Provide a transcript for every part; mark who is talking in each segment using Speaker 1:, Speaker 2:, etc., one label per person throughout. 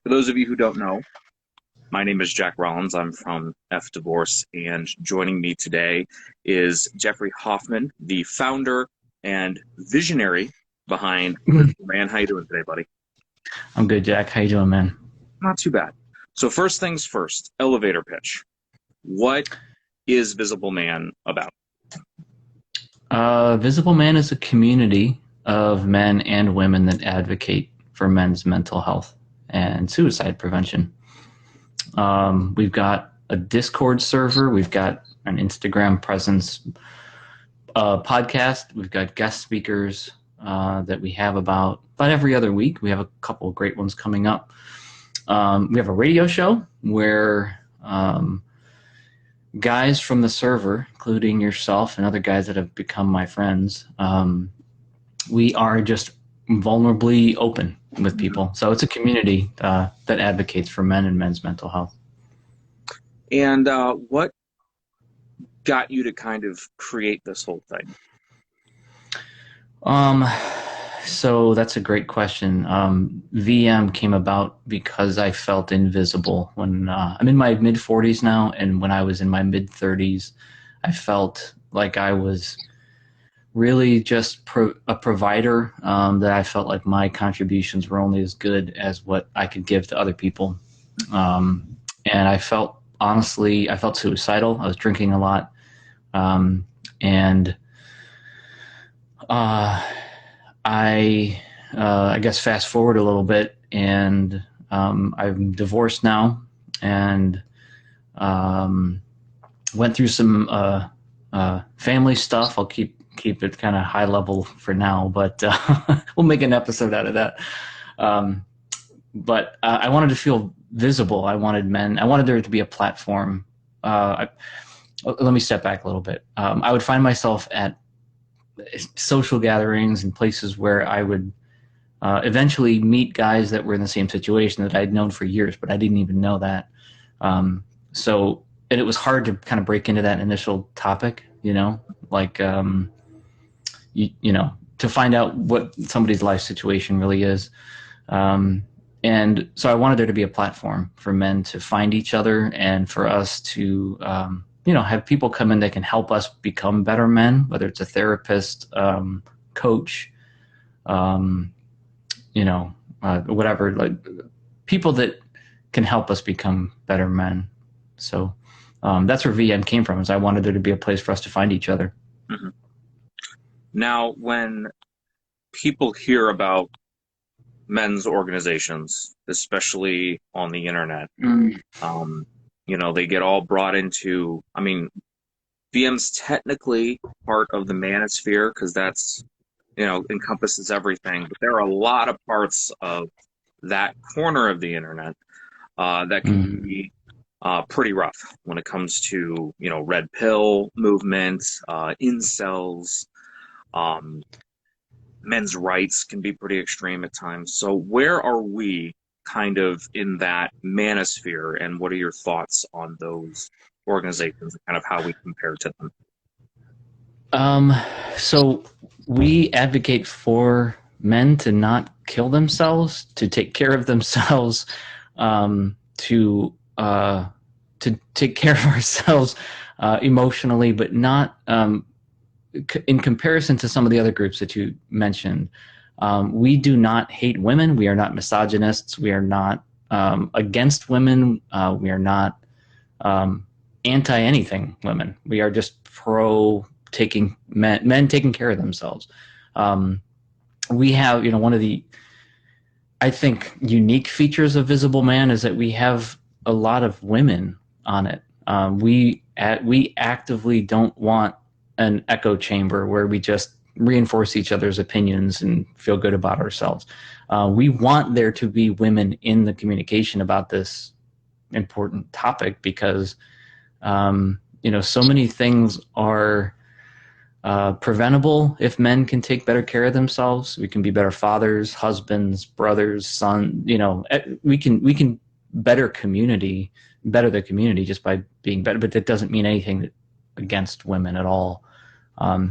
Speaker 1: For those of you who don't know, my name is Jack Rollins. I'm from F Divorce, and joining me today is Jeffery Hoffman, the founder and visionary behind Visible Man. How you doing today, buddy?
Speaker 2: I'm good, Jack. How you doing, man?
Speaker 1: Not too bad. So first things first, elevator pitch. What is Visible Man about?
Speaker 2: Visible Man is a community of men and women that advocate for men's mental health and suicide prevention. We've got a Discord server. We've got an Instagram presence, podcast. We've got guest speakers that we have about every other week. We have a couple of great ones coming up. We have a radio show where guys from the server, including yourself and other guys that have become my friends, we are just vulnerably open with people. So it's a community that advocates for men and men's mental health.
Speaker 1: And what got you to kind of create this whole thing?
Speaker 2: So that's a great question. VM came about because I felt invisible when I'm in my mid 40s now. And when I was in my mid 30s, I felt like I was really just a provider, that I felt like my contributions were only as good as what I could give to other people. And I felt, honestly, I felt suicidal. I was drinking a lot. I guess fast forward a little bit, and I'm divorced now, and went through some family stuff. I'll keep it kind of high level for now, but we'll make an episode out of that. But I wanted to feel visible. I wanted there to be a platform. Let me step back a little bit. I would find myself at social gatherings and places where I would eventually meet guys that were in the same situation that I'd known for years, but I didn't even know that. And it was hard to kind of break into that initial topic, like, to find out what somebody's life situation really is. And so I wanted there to be a platform for men to find each other and for us to, have people come in that can help us become better men, whether it's a therapist, coach, whatever, like people that can help us become better men. So that's where VM came from, is I wanted there to be a place for us to find each other.
Speaker 1: Mm-hmm. Now, when people hear about men's organizations, especially on the internet, they get all brought into, VM's technically part of the manosphere because that's, encompasses everything. But there are a lot of parts of that corner of the internet that can be pretty rough when it comes to, red pill movement, incels, men's rights can be pretty extreme at times. So where are we kind of in that manosphere, and what are your thoughts on those organizations and kind of how we compare to them?
Speaker 2: So we advocate for men to not kill themselves, to take care of themselves, to take care of ourselves emotionally, but not in comparison to some of the other groups that you mentioned. We do not hate women. We are not misogynists. We are not against women. We are not anti anything women. We are just pro men taking care of themselves. We have, one of the, I think, unique features of Visible Man is that we have a lot of women on it. We actively don't want an echo chamber where we just reinforce each other's opinions and feel good about ourselves. We want there to be women in the communication about this important topic because, so many things are preventable if men can take better care of themselves. We can be better fathers, husbands, brothers, sons. We can better the community just by being better. But that doesn't mean anything against women at all.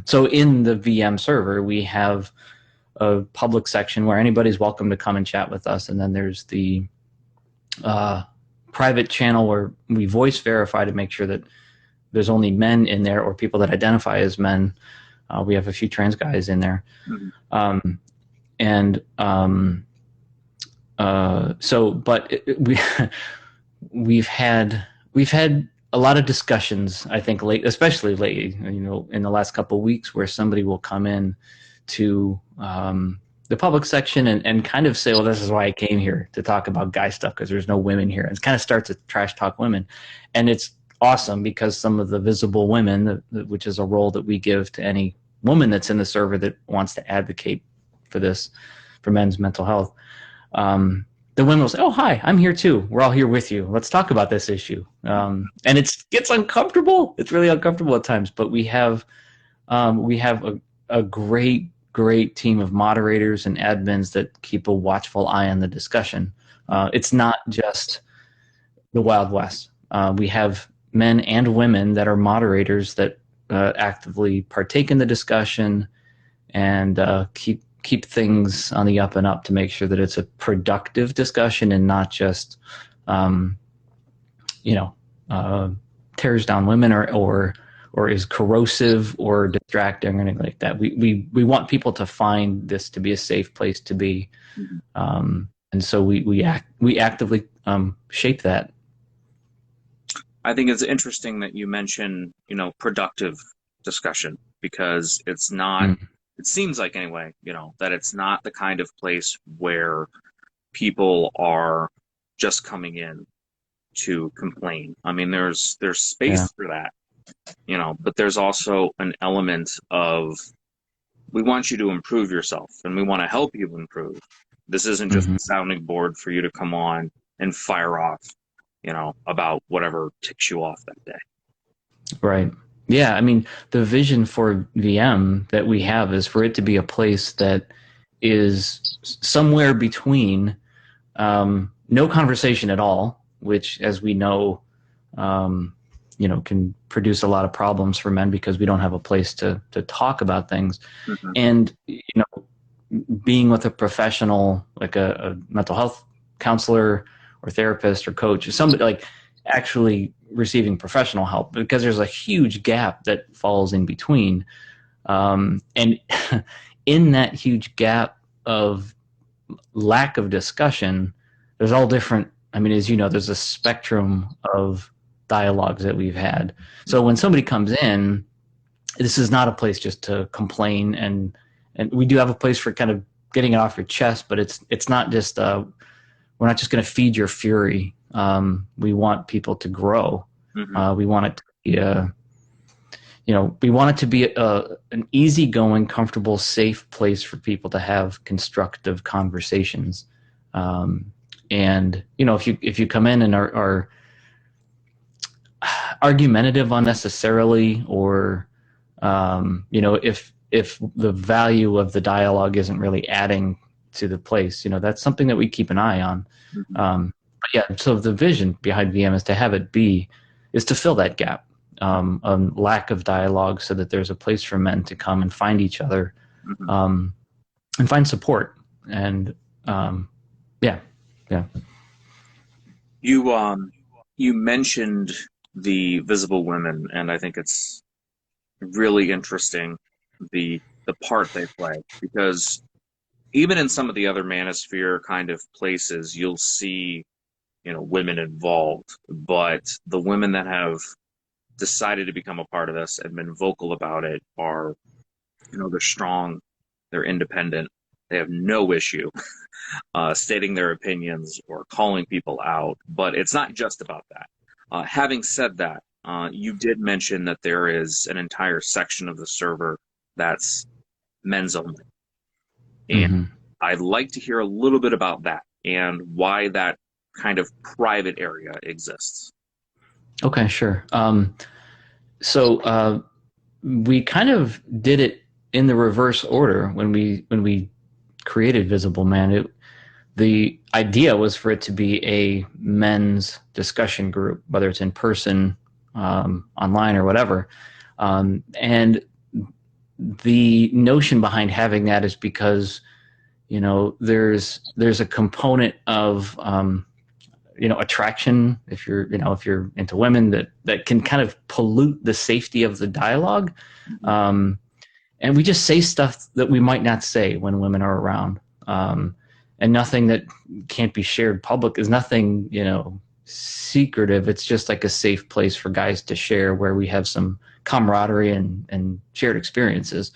Speaker 2: So in the VM server, we have a public section where anybody's welcome to come and chat with us, and then there's the private channel where we voice verify to make sure that there's only men in there or people that identify as men. We have a few trans guys in there. Mm-hmm. We've had a lot of discussions, I think, especially lately, in the last couple of weeks, where somebody will come in to the public section and kind of say, well, this is why I came here, to talk about guy stuff, because there's no women here. It kind of starts to trash talk women. And it's awesome because some of the visible women, which is a role that we give to any woman that's in the server that wants to advocate for this, for men's mental health, the women will say, oh, hi, I'm here too. We're all here with you. Let's talk about this issue. And it gets uncomfortable. It's really uncomfortable at times, but we have a great team of moderators and admins that keep a watchful eye on the discussion. It's not just the Wild West. We have men and women that are moderators that actively partake in the discussion and keep things on the up and up to make sure that it's a productive discussion and not just tears down women or is corrosive or distracting or anything like that. We want people to find this to be a safe place to be, and so we actively shape that.
Speaker 1: I think it's interesting that you mention, productive discussion, because it's not, it seems like anyway, that it's not the kind of place where people are just coming in to complain. I mean, there's space for that, but there's also an element of, we want you to improve yourself and we want to help you improve. This isn't just a sounding board for you to come on and fire off, about whatever ticks you off that day.
Speaker 2: Right. Yeah. I mean, the vision for VM that we have is for it to be a place that is somewhere between no conversation at all, which, as we know, can produce a lot of problems for men because we don't have a place to talk about things. Mm-hmm. And, being with a professional, like a mental health counselor or therapist or coach, or somebody like actually receiving professional help, because there's a huge gap that falls in between. And in that huge gap of lack of discussion, there's all different, I mean, as you know, there's a spectrum of dialogues that we've had. So when somebody comes in, this is not a place just to complain, and we do have a place for kind of getting it off your chest, but it's not just, we're not just going to feed your fury. We want people to grow. Mm-hmm. We want it to be we want it to be an easygoing, comfortable, safe place for people to have constructive conversations. And if you come in and are argumentative unnecessarily, or if the value of the dialogue isn't really adding to the place, that's something that we keep an eye on. Mm-hmm. But yeah, so the vision behind VM is to fill that gap, lack of dialogue, so that there's a place for men to come and find each other, mm-hmm. And find support. And yeah.
Speaker 1: You mentioned the visible women, and I think it's really interesting the part they play, because even in some of the other manosphere kind of places, you'll see, women involved, but the women that have decided to become a part of this and been vocal about it are, they're strong, they're independent, they have no issue stating their opinions or calling people out. But it's not just about that. Having said that, you did mention that there is an entire section of the server that's men's only. And mm-hmm. I'd like to hear a little bit about that and why that kind of private area exists.
Speaker 2: Okay, sure. So we kind of did it in the reverse order when we created Visible Man. The idea was for it to be a men's discussion group, whether it's in person, online, or whatever. And the notion behind having that is because, there's a component of attraction, if you're into women, that can kind of pollute the safety of the dialogue. And we just say stuff that we might not say when women are around. And nothing that can't be shared public is nothing, secretive. It's just like a safe place for guys to share, where we have some camaraderie and shared experiences.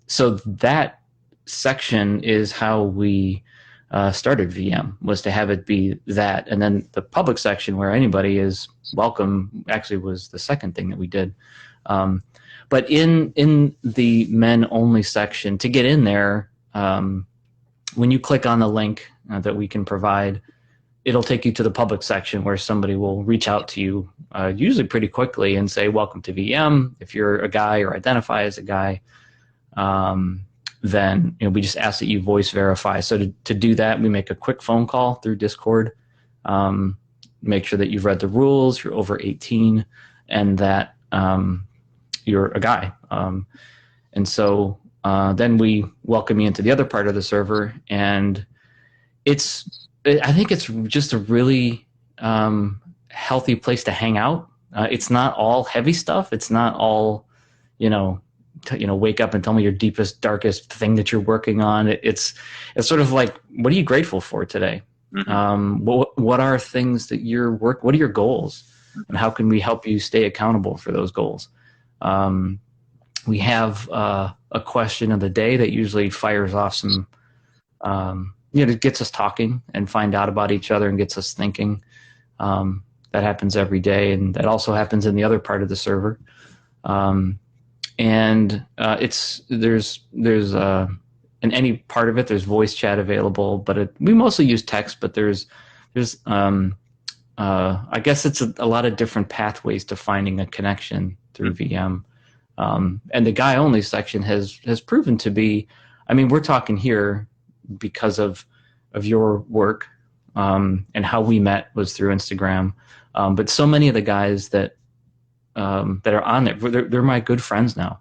Speaker 2: So that section is how we started VM, was to have it be that. And then the public section, where anybody is welcome, actually was the second thing that we did. But in the men only section, to get in there, when you click on the link that we can provide, it'll take you to the public section, where somebody will reach out to you, usually pretty quickly, and say, welcome to VM. If you're a guy or identify as a guy, then we just ask that you voice verify. So to do that, we make a quick phone call through Discord, make sure that you've read the rules, you're over 18, and that you're a guy. And so then we welcome you into the other part of the server, and I think it's just a really healthy place to hang out. It's not all heavy stuff. It's not all, wake up and tell me your deepest, darkest thing that you're working on. It's sort of like, what are you grateful for today? What are things that what are your goals? And how can we help you stay accountable for those goals? We have a question of the day that usually fires off some, it gets us talking and find out about each other and gets us thinking. That happens every day, and that also happens in the other part of the server. And there's in any part of it, there's voice chat available, but we mostly use text. But there's I guess it's a lot of different pathways to finding a connection through VM. And the guy only section has proven to be, we're talking here because of your work, and how we met was through Instagram. But so many of the guys that are on there, they're my good friends now.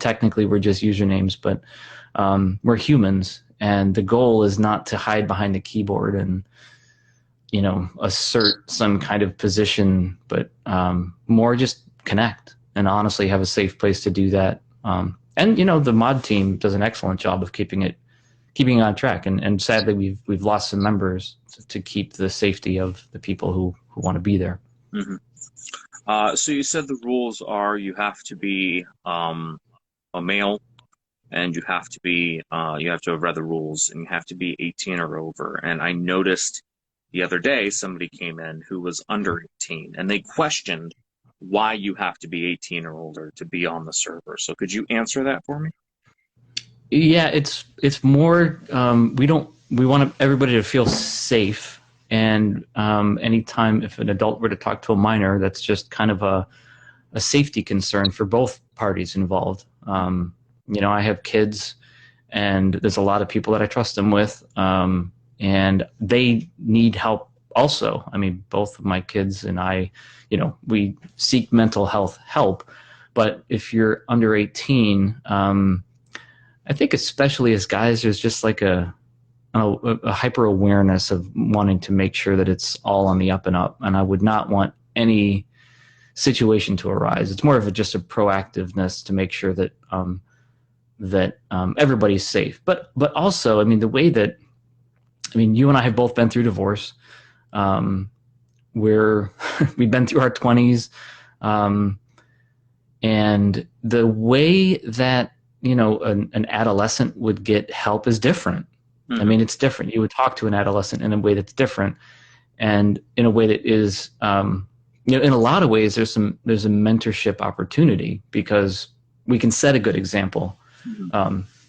Speaker 2: Technically we're just usernames, but we're humans, and the goal is not to hide behind the keyboard and assert some kind of position, but more just connect and honestly have a safe place to do that. And the mod team does an excellent job of keeping it on track. And sadly, we've lost some members to keep the safety of the people who want to be there.
Speaker 1: So you said the rules are you have to be a male, and you have to have read the rules, and you have to be 18 or over. And I noticed the other day somebody came in who was under 18, and they questioned why you have to be 18 or older to be on the server. So could you answer that for me?
Speaker 2: Yeah, it's more, we want everybody to feel safe. And anytime if an adult were to talk to a minor, that's just kind of a safety concern for both parties involved. I have kids, and there's a lot of people that I trust them with, and they need help also. Both of my kids and I, we seek mental health help. But if you're under 18, I think especially as guys, there's just like a hyper awareness of wanting to make sure that it's all on the up and up. And I would not want any situation to arise. It's more of just a proactiveness to make sure that everybody's safe. But also, the way that, you and I have both been through divorce. We've been through our 20s. And the way that, an adolescent would get help is different. It's different. You would talk to an adolescent in a way that's different, and in a way that is, in a lot of ways, there's a mentorship opportunity, because we can set a good example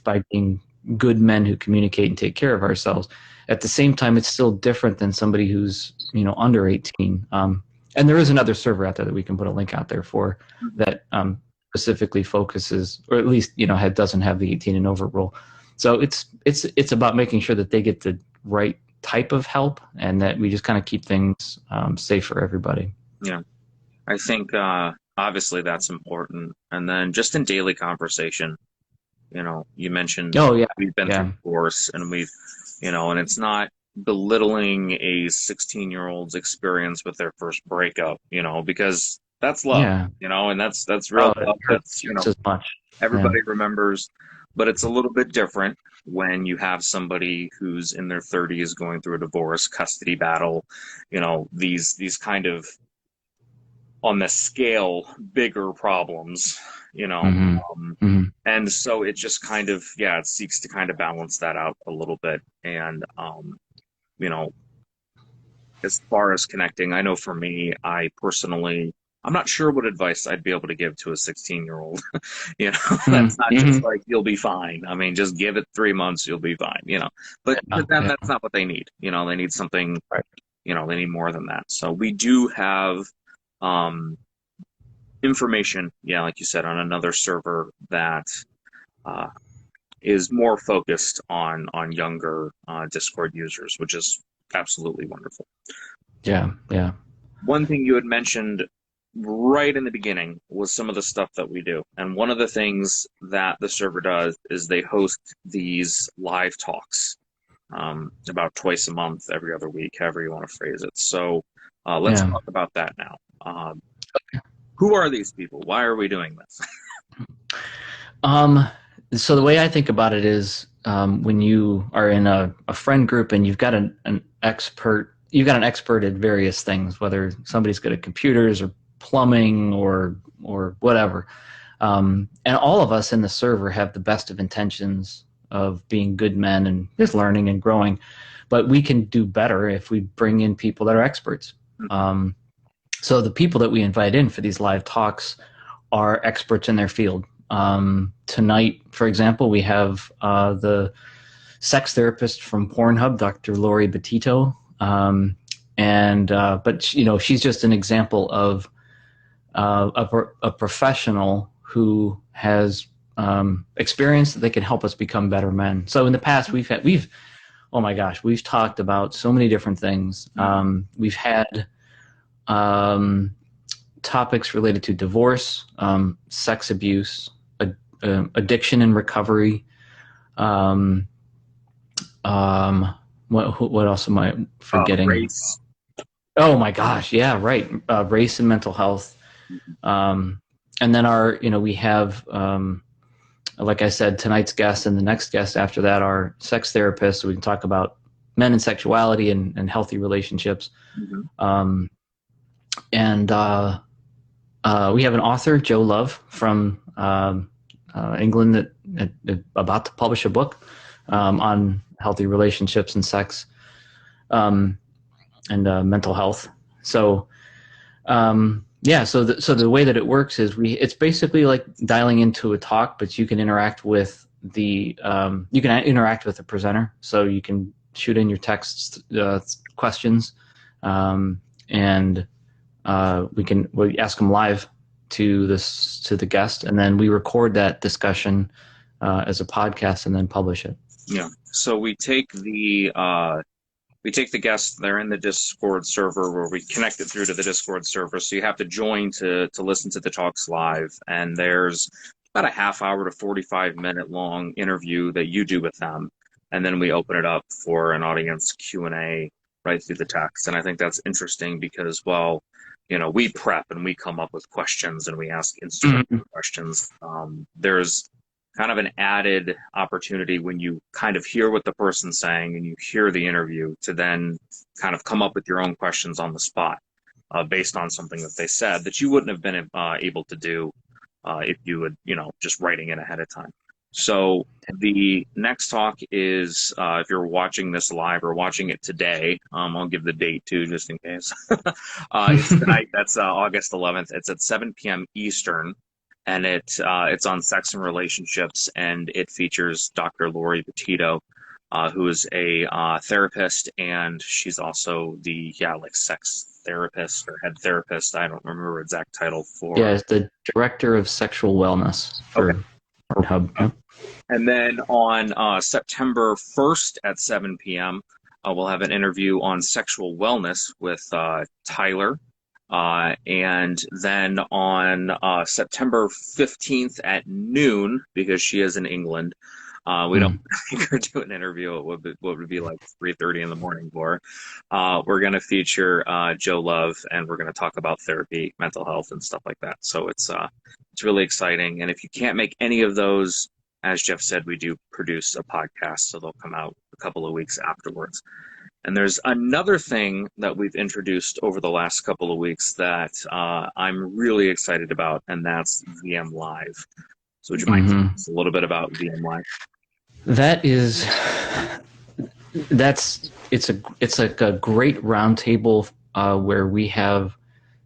Speaker 2: by being good men who communicate and take care of ourselves. At the same time, it's still different than somebody who's, under 18. And there is another server out there that we can put a link out there for that specifically focuses, or at least, doesn't have the 18 and over rule. So it's about making sure that they get the right type of help, and that we just kind of keep things safe for everybody.
Speaker 1: Yeah, I think obviously that's important. And then just in daily conversation, you mentioned,
Speaker 2: oh yeah,
Speaker 1: we've been through divorce, and we've, and it's not belittling a 16-year-old's experience with their first breakup, because that's love,
Speaker 2: Yeah.
Speaker 1: and that's
Speaker 2: Oh,
Speaker 1: real
Speaker 2: it
Speaker 1: love.
Speaker 2: hurts
Speaker 1: That's,
Speaker 2: just as much. Yeah.
Speaker 1: everybody remembers, but it's a little bit different when you have somebody who's in their 30s going through a divorce, custody battle, these kind of on the scale bigger problems, you know.
Speaker 2: Hmm.
Speaker 1: Um,
Speaker 2: Hmm.
Speaker 1: and so it just kind of, yeah, it seeks to kind of balance that out a little bit. And, you know, as far as connecting, I know for me, I personally, I'm not sure what advice I'd be able to give to a 16-year-old. That's not just
Speaker 2: Hmm.
Speaker 1: like, you'll be fine. I mean, just give it 3 months, you'll be fine, But
Speaker 2: Yeah.
Speaker 1: to them,
Speaker 2: Yeah.
Speaker 1: that's not what they need. They need something,
Speaker 2: Right.
Speaker 1: they need more than that. So we do have um, information, yeah, like you said, on another server that uh, is more focused on younger Discord users, which is absolutely wonderful.
Speaker 2: Yeah. Yeah.
Speaker 1: One thing you had mentioned right in the beginning was some of the stuff that we do. And one of the things that the server does is they host these live talks about twice a month, every other week, however you want to phrase it. So let's
Speaker 2: Yeah.
Speaker 1: talk about that now. Who are these people? Why are we doing this?
Speaker 2: Um, so the way I think about it is, when you are in a friend group and you've got you've got an expert at various things, whether somebody's good at computers or plumbing or whatever. And all of us in the server have the best of intentions of being good men and just learning and growing, but we can do better if we bring in people that are experts. Um, so the people that we invite in for these live talks are experts in their field. Tonight, for example, we have the sex therapist from Pornhub, Dr. Lori Betito, but she's just an example of a professional who has experience that they can help us become better men. So in the past, we've oh my gosh, we've talked about so many different things. We've had topics related to divorce, sex abuse, addiction and recovery. Um, what else am I forgetting?
Speaker 1: Race.
Speaker 2: Oh my gosh, yeah, right. Race and mental health. And then we have, like I said, tonight's guest and the next guest after that are sex therapists. So we can talk about men and sexuality and healthy relationships.
Speaker 1: Mhm.
Speaker 2: And we have an author, Joe Love, from England, that about to publish a book on healthy relationships and sex and mental health. So so the way that it works is it's basically like dialing into a talk, but you can interact with the presenter. So you can shoot in your text questions, and we ask them live to the guest, and then we record that discussion as a podcast and then publish it.
Speaker 1: Yeah. So we take the guests, they're in the Discord server where we connect it through to the Discord server. So you have to join to listen to the talks live. And there's about a half hour to 45-minute long interview that you do with them. And then we open it up for an audience Q&A right through the text. And I think that's interesting because, well, we prep and we come up with questions and we ask instrumental questions. There's kind of an added opportunity when you kind of hear what the person's saying and you hear the interview to then kind of come up with your own questions on the spot based on something that they said that you wouldn't have been able to do if you would, just writing it ahead of time. So the next talk is, if you're watching this live or watching it today, I'll give the date too, just in case. It's tonight. That's August 11th. It's at 7 p.m. Eastern. And it's on sex and relationships, and it features Dr. Lori Betito, who is a therapist, and she's also the sex therapist or head therapist. I don't remember her exact title for.
Speaker 2: Yeah, it's the director of sexual wellness for Pornhub. Yeah.
Speaker 1: And then on September 1st at 7 p.m., we'll have an interview on sexual wellness with Tyler. And then on September 15th at noon, because she is in England, We don't do an interview at what would be like 3:30 in the morning for. We're going to feature Joe Love, and we're going to talk about therapy, mental health, and stuff like that. So it's really exciting. And if you can't make any of those, as Jeff said, we do produce a podcast, so they'll come out a couple of weeks afterwards. And there's another thing that we've introduced over the last couple of weeks that I'm really excited about, and that's VM Live. So would you mind telling us a little bit about VM Live?
Speaker 2: It's like a great roundtable where we have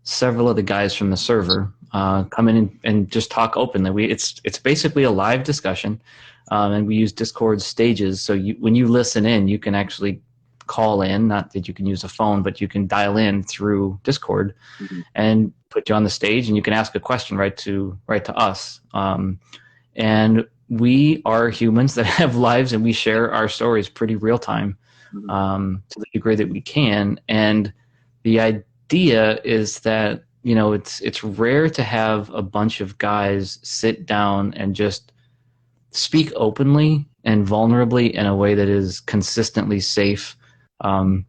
Speaker 2: several of the guys from the server come in and just talk openly. It's basically a live discussion, and we use Discord stages. So when you listen in, you can actually call in. Not that you can use a phone, but you can dial in through Discord and put you on the stage, and you can ask a question right to us. And we are humans that have lives, and we share our stories pretty real time to the degree that we can. And the idea is that, you know, it's rare to have a bunch of guys sit down and just speak openly and vulnerably in a way that is consistently safe. And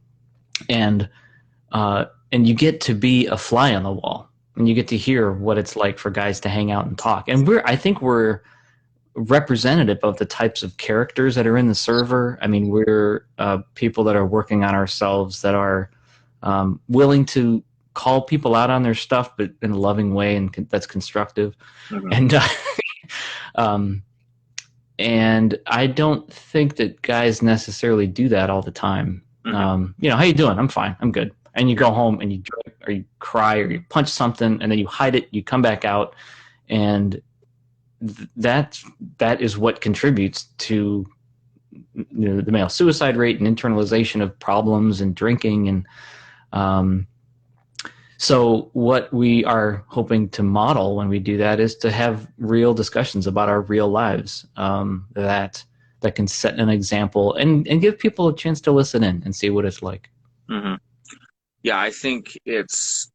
Speaker 2: you get to be a fly on the wall, and you get to hear what it's like for guys to hang out and talk. And I think we're representative of the types of characters that are in the server. I mean, we're people that are working on ourselves, that are willing to call people out on their stuff, but in a loving way, and that's constructive. And I don't think that guys necessarily do that all the time. You know, how you doing? I'm fine. I'm good. And you go home and you drink, or you cry, or you punch something, and then you hide it. You come back out, and that is what contributes to, you know, the male suicide rate and internalization of problems and drinking. And so what we are hoping to model when we do that is to have real discussions about our real lives, that can set an example and give people a chance to listen in and see what it's like.
Speaker 1: Yeah, I think it's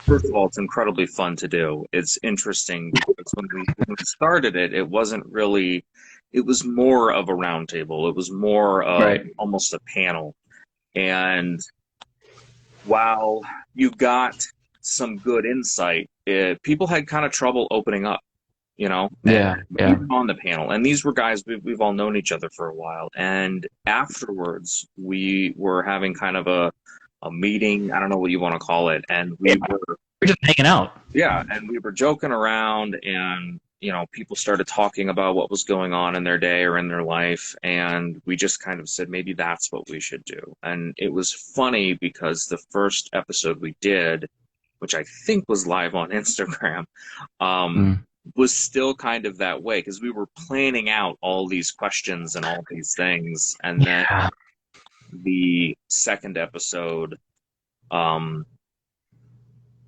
Speaker 1: first of all, it's incredibly fun to do. It's interesting because when we started it, it wasn't really, it was more of a roundtable. It was more of almost a panel. And while you got some good insight, people had kind of trouble opening up, you know? Even on the panel. And these were guys, we've all known each other for a while. And afterwards, we were having kind of a meeting, I don't know what you want to call it, and we're
Speaker 2: just hanging out.
Speaker 1: Yeah, and we were joking around, and, you know, people started talking about what was going on in their day or in their life, and we just kind of said maybe that's what we should do. And it was funny because the first episode we did, which I think was live on Instagram, was still kind of that way, because we were planning out all these questions and all these things, and then the second episode,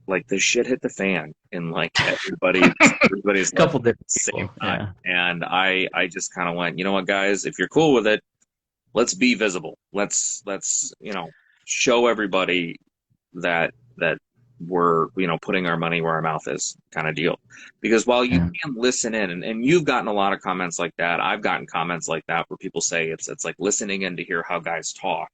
Speaker 1: like the shit hit the fan in like everybody's
Speaker 2: couple
Speaker 1: like,
Speaker 2: different
Speaker 1: same time. And I just kind of went, you know what, guys, if you're cool with it, let's be visible. Let's you know, show everybody that we're, you know, putting our money where our mouth is, kind of deal. Because while you can listen in, and you've gotten a lot of comments like that, I've gotten comments like that where people say it's like listening in to hear how guys talk.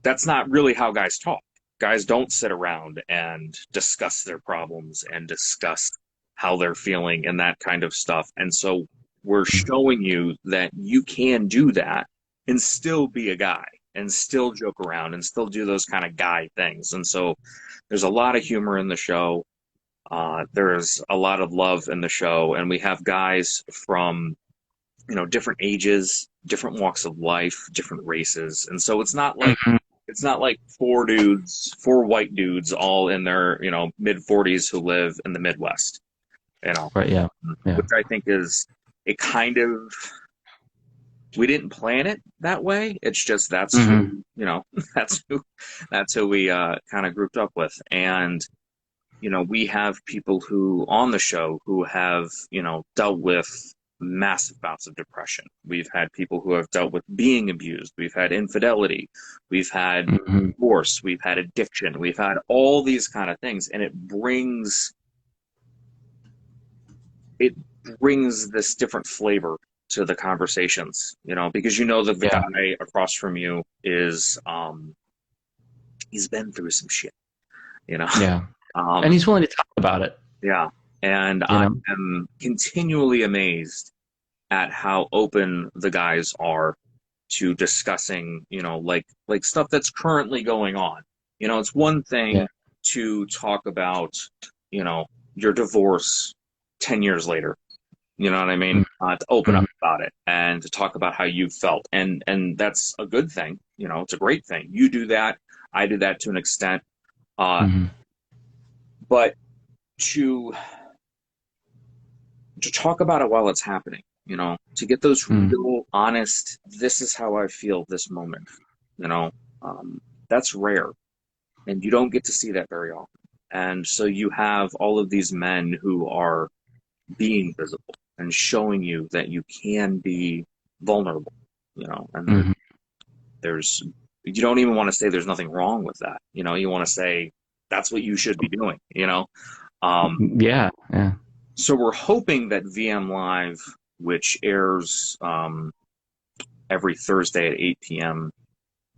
Speaker 1: That's not really how guys talk. Guys don't sit around and discuss their problems and discuss how they're feeling and that kind of stuff. And so we're showing you that you can do that and still be a guy, and still joke around, and still do those kind of guy things. And so there's a lot of humor in the show. There's a lot of love in the show, and we have guys from, you know, different ages, different walks of life, different races. And so it's not like four white dudes all in their, you know, mid-40s who live in the Midwest, you know. Which I think is a kind of, we didn't plan it that way. It's just that's who, you know, that's who we kind of grouped up with. And, you know, we have people who on the show who have, you know, dealt with massive bouts of depression. We've had people who have dealt with being abused. We've had infidelity. We've had divorce. We've had addiction. We've had all these kind of things. And it brings it brings this different flavor to the conversations, you know, because you know that the
Speaker 2: Yeah.
Speaker 1: guy across from you is he's been through some shit, you know.
Speaker 2: Yeah. And
Speaker 1: Um,
Speaker 2: he's willing to talk about it,
Speaker 1: yeah, and
Speaker 2: you
Speaker 1: I
Speaker 2: know?
Speaker 1: am continually amazed at how open the guys are to discussing, you know, like stuff that's currently going on. You know, it's one
Speaker 2: Yeah.
Speaker 1: thing to talk about, you know, your divorce 10 years later. You know what I mean? To open
Speaker 2: Mm-hmm.
Speaker 1: up about it and to talk about how you felt, and that's a good thing. You know, it's a great thing. You do that. I do that to an extent. Uh,
Speaker 2: Mm-hmm.
Speaker 1: but to talk about it while it's happening, you know, to get those
Speaker 2: Mm-hmm.
Speaker 1: real honest, this is how I feel this moment, you know, that's rare. And you don't get to see that very often. And so you have all of these men who are being visible and showing you that you can be vulnerable, you know, and
Speaker 2: Mm-hmm.
Speaker 1: there's, you don't even want to say there's nothing wrong with that. You know, you want to say that's what you should be doing, you know. Um,
Speaker 2: Yeah. Yeah.
Speaker 1: so we're hoping that VM Live, which airs every Thursday at 8 p.m.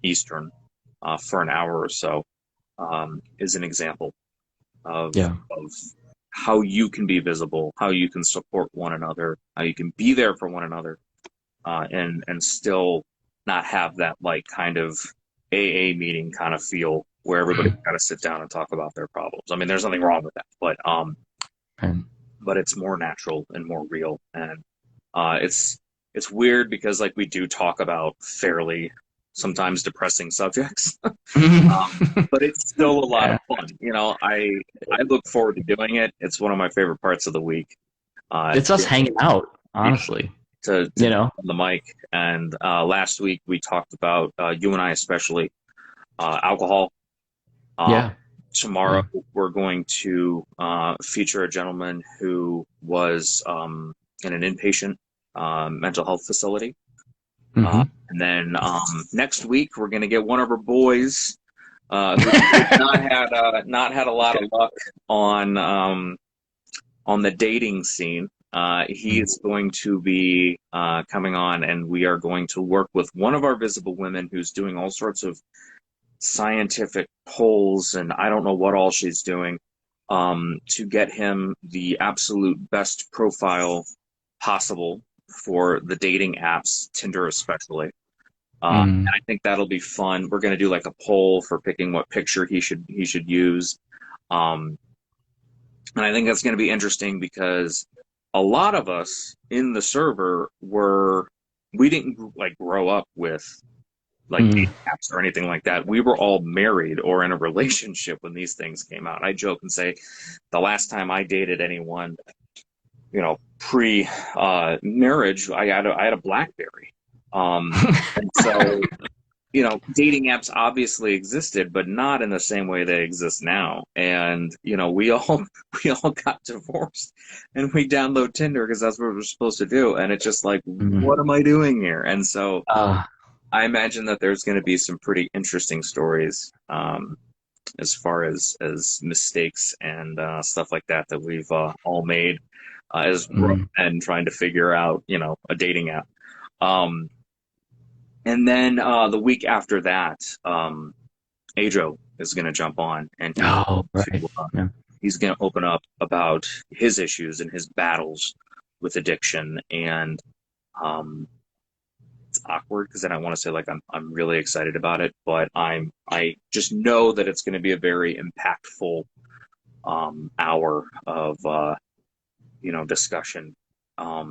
Speaker 1: Eastern for an hour or so, is an example
Speaker 2: Yeah.
Speaker 1: of how you can be visible, how you can support one another, how you can be there for one another, and still not have that like kind of AA meeting kind of feel where everybody's got to sit down and talk about their problems. I mean, there's nothing wrong with that,
Speaker 2: And
Speaker 1: but it's more natural and more real, and it's weird because like we do talk about fairly sometimes depressing subjects, but it's still a lot of
Speaker 2: yeah.
Speaker 1: fun. You know, I look forward to doing it. It's one of my favorite parts of the week.
Speaker 2: It's
Speaker 1: To be
Speaker 2: us
Speaker 1: able
Speaker 2: hanging out, honestly.
Speaker 1: to
Speaker 2: You
Speaker 1: be
Speaker 2: know?
Speaker 1: on the mic. And last week we talked about you and I especially alcohol. Uh,
Speaker 2: Yeah.
Speaker 1: Tomorrow
Speaker 2: Yeah.
Speaker 1: we're going to feature a gentleman who was in an inpatient mental health facility.
Speaker 2: Mm-hmm.
Speaker 1: And then next week we're going to get one of our boys who's not had a lot of luck on the dating scene. He is going to be coming on, and we are going to work with one of our visible women who's doing all sorts of scientific polls, and I don't know what all she's doing, to get him the absolute best profile possible for the dating apps, Tinder especially.
Speaker 2: Mm.
Speaker 1: And I think that'll be fun. We're going to do like a poll for picking what picture he should use. Um, and I think that's going to be interesting because a lot of us in the server we didn't like grow up with like
Speaker 2: Mm.
Speaker 1: dating apps or anything like that. We were all married or in a relationship when these things came out. I joke and say the last time I dated anyone, you know, pre marriage, I had a BlackBerry. And so you know, dating apps obviously existed, but not in the same way they exist now. And you know, we all we all got divorced, and we download Tinder because that's what we're supposed to do. And it's just like,
Speaker 2: Mm.
Speaker 1: what am I doing here? And so
Speaker 2: Uh,
Speaker 1: I imagine that there's going to be some pretty interesting stories as far as mistakes and stuff like that that we've all made as grown
Speaker 2: mm.
Speaker 1: men trying to figure out, you know, a dating app. Um, and then the week after that, Ajo is going to jump on, and
Speaker 2: Oh, right. Yeah.
Speaker 1: he's going to open up about his issues and his battles with addiction. And um, it's awkward because then I want to say like I'm really excited about it, but I just know that it's going to be a very impactful hour of you know, discussion.
Speaker 2: Yeah.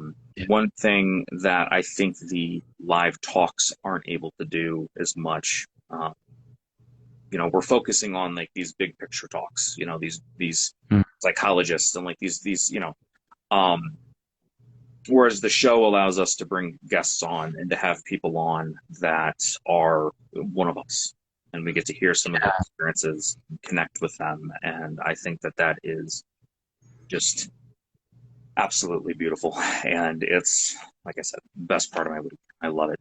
Speaker 1: One thing that I think the live talks aren't able to do as much. You know, we're focusing on like these big picture talks. You know, these
Speaker 2: Mm.
Speaker 1: psychologists and like these you know. Um, Whereas the show allows us to bring guests on and to have people on that are one of us, and we get to hear some of their experiences, connect with them, and I think that that is just absolutely beautiful. And it's, like I said, best part of my week. I love it.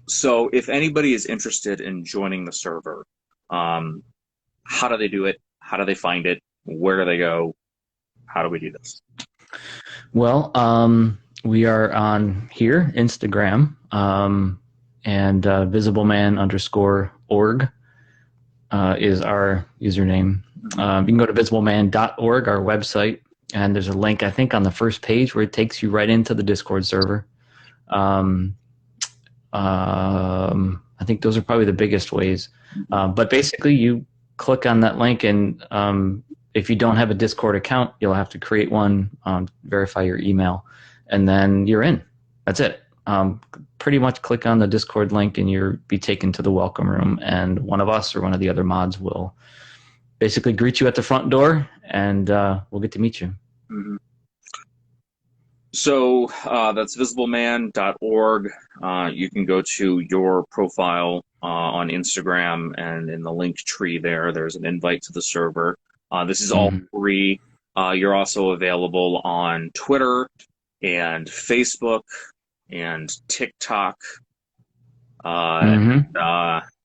Speaker 1: So if anybody is interested in joining the server, um, how do they do it? How do they find it? Where do they go? how do we do this?
Speaker 2: Well, we are on here, Instagram, and visibleman_org is our username. You can go to visibleman.org, our website, and there's a link, I think, on the first page where it takes you right into the Discord server. I think those are probably the biggest ways. But basically, you click on that link, and if you don't have a Discord account, you'll have to create one, verify your email, and then you're in. That's it. Pretty much click on the Discord link, and you'll be taken to the welcome room, and one of us or one of the other mods will basically greet you at the front door, and we'll get to meet you.
Speaker 1: Mm-hmm. So that's visibleman.org. You can go to your profile on Instagram, and in the link tree there's an invite to the server. This is all free. You're also available on Twitter and Facebook and TikTok, and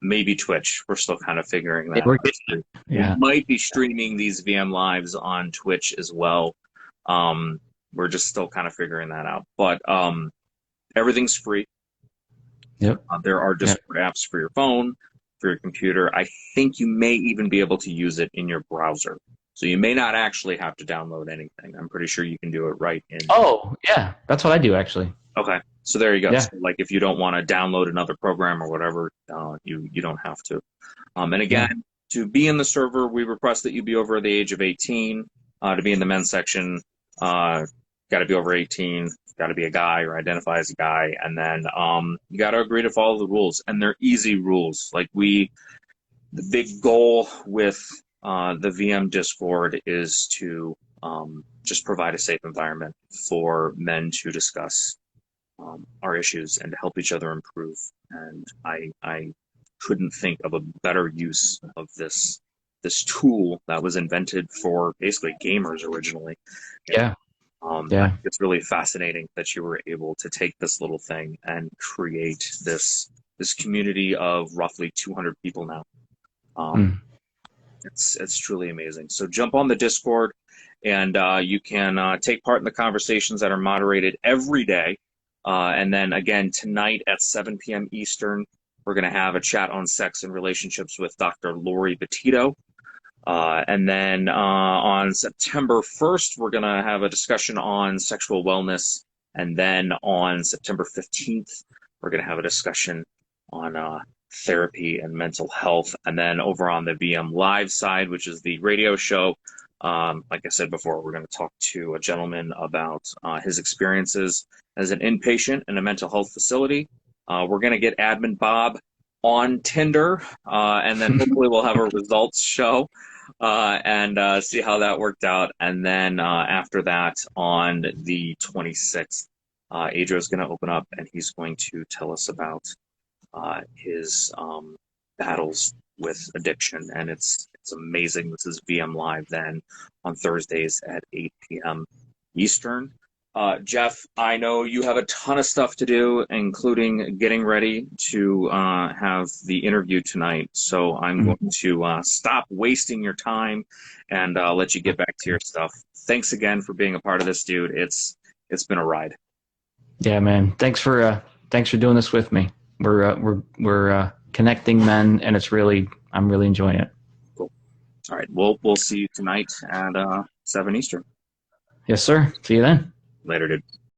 Speaker 1: maybe Twitch. We're still kind of figuring that out. We might be streaming these VM lives on Twitch as well. We're just still kind of figuring that out. But everything's free.
Speaker 2: Yep.
Speaker 1: There are Discord apps for your phone, for your computer. I think you may even be able to use it in your browser. So you may not actually have to download anything. I'm pretty sure you can do it right in.
Speaker 2: Oh, yeah. That's what I do, actually.
Speaker 1: Okay. So there you go.
Speaker 2: Yeah.
Speaker 1: So, like, if you don't want to download another program or whatever, you don't have to. And again, to be in the server, we request that you be over the age of 18. To be in the men's section, got to be over 18, got to be a guy or identify as a guy, and then you got to agree to follow the rules, and they're easy rules. Like the big goal with the VM Discord is to just provide a safe environment for men to discuss our issues and to help each other improve. And I couldn't think of a better use of this tool that was invented for basically gamers originally.
Speaker 2: Yeah.
Speaker 1: It's really fascinating that you were able to take this little thing and create this community of roughly 200 people now. It's truly amazing. So jump on the Discord, and you can take part in the conversations that are moderated every day. And then again tonight at 7 p.m. Eastern, we're going to have a chat on sex and relationships with Dr. Lori Bettito. And then on September 1st, we're going to have a discussion on sexual wellness. And then on September 15th, we're going to have a discussion on therapy and mental health. And then over on the VM Live side, which is the radio show, like I said before, we're going to talk to a gentleman about his experiences as an inpatient in a mental health facility. We're going to get Admin Bob on Tinder, and then hopefully we'll have a results show and see how that worked out. And then after that, on the 26th, Adrian is going to open up, and he's going to tell us about his battles with addiction. And it's amazing. This is VM Live then on Thursdays at 8 p.m. Eastern. Jeff, I know you have a ton of stuff to do, including getting ready to have the interview tonight. So I'm going to stop wasting your time and let you get back to your stuff. Thanks again for being a part of this, dude. It's been a ride. Yeah, man. Thanks for doing this with me. We're connecting men, and I'm really enjoying it. Cool. All right. We'll see you tonight at 7 Eastern. Yes, sir. See you then. Later, dude.